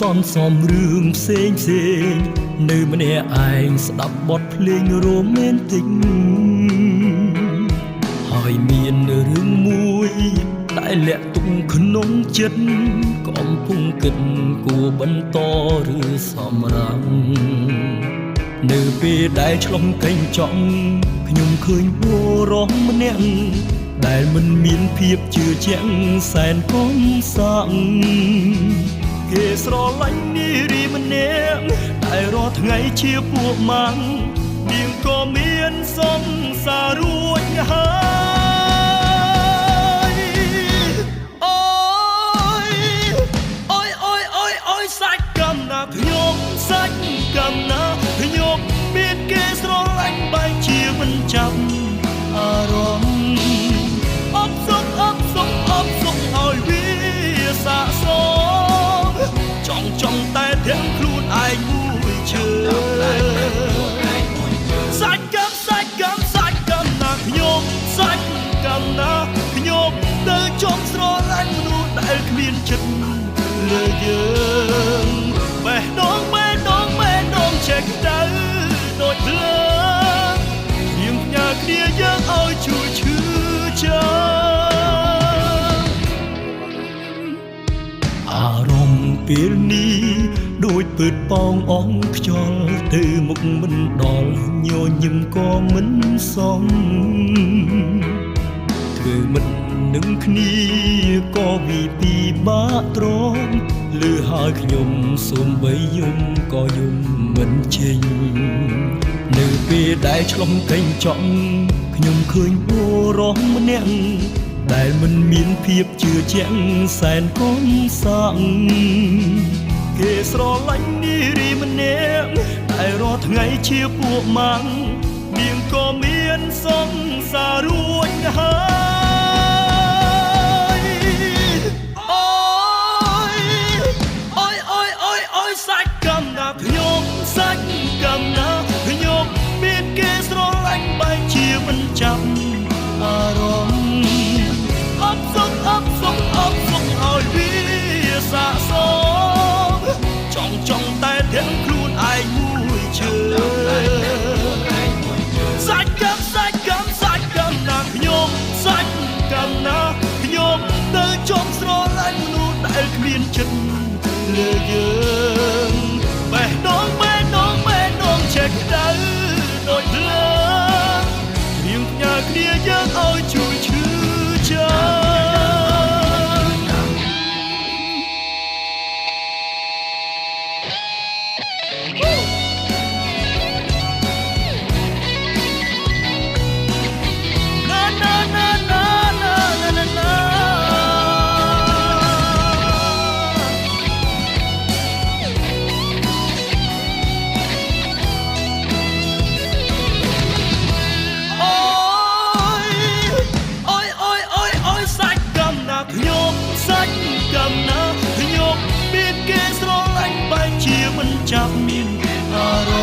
សំរឿងផ្សេងនៅម្នាក់ឯងស្ដាប់បទភ្លេងរ៉ូមែនទិកហើយមានរឿងមួយដែលលាក់ទុកក្នុងចិត្តកំពុងគិតគួរបន្តឬសម្រាំងនៅពេលដែលឆ្លងកេងចង់ខ្ញុំឃើញបុរសម្នាក់ដែលមិនមានភាពជឿជាក់សែនកំសាំងគេស្រឡាញ់នារីម្នាក់ដែលរាល់ថ្ងៃជាពួកម៉ាំងនាងក៏មានសង្សាររួចហើយអូយសាច់កម្មណាខ្ញុំសាច់កម្មណាខ្ញុំមានគេស្រឡាញ់បែរជាមិនចាប់អារម្មណ៍អបសុខឲ្យវាសាកសមចង់តែទាំងខ្លួនឯងមួយជើសាច់កម្មណាខ្ញុំសាច់កម្មណាខ្ញុំទៅចង់ស្រឡាញ់មនុស្សដែលគ្មានចិត្តលើយើងបេះដូងចេះទៅដូចភ្លើងយើងផ្ញើគ្នាយើងឲ្យជួយឈឺចាំអារម្មណ៍ពេលនេះដូចពើតប៉ងអងខ្យល់ទៅមុខមិនដល់ញញឹមក៏មិនសមធ្វើមិននឹងគ្នាក៏វិពីបាក់ទ្រាំលឺហើយខ្ញុំសូម្បីយំក៏យំមិនចេញនៅពេលដែលឆ្លងកេងចង់ខ្ញុំឃើញបុរសម្នាក់ដែលមិនមានភាពជឿជាក់សែនកំសាំងគេស្រឡាញ់នារីម្នាក់ដែលរាល់ថ្ងៃជាពួកម៉ាំងនាងក៏មានសង្សាររួចហើយអូយសាច់កម្មណាខ្ញុំសាច់កម្មណាខ្ញុំមានគេស្រឡាញ់បែរជាមិនចាប់អារម្មណ៍អបសុខឲ្យវាសាកសមចង់តែទាំងខ្លួនឯងមួយជើសាច់កម្មណាខ្ញុំសាច់កម្មណាខ្ញុំទៅចង់ស្រឡាញ់មនុស្សដែលគ្មានចិត្តលើយើងបេះដូងចេះទៅដូចភ្លើងយើងផ្ញើគ្នាយើងឲ្យជួយឈឺចាំខ្ញុំសាច់កម្មណាខ្ញុំមានគេស្រឡាញ់បែរជាមិនចាប់មានអារម្មណ៍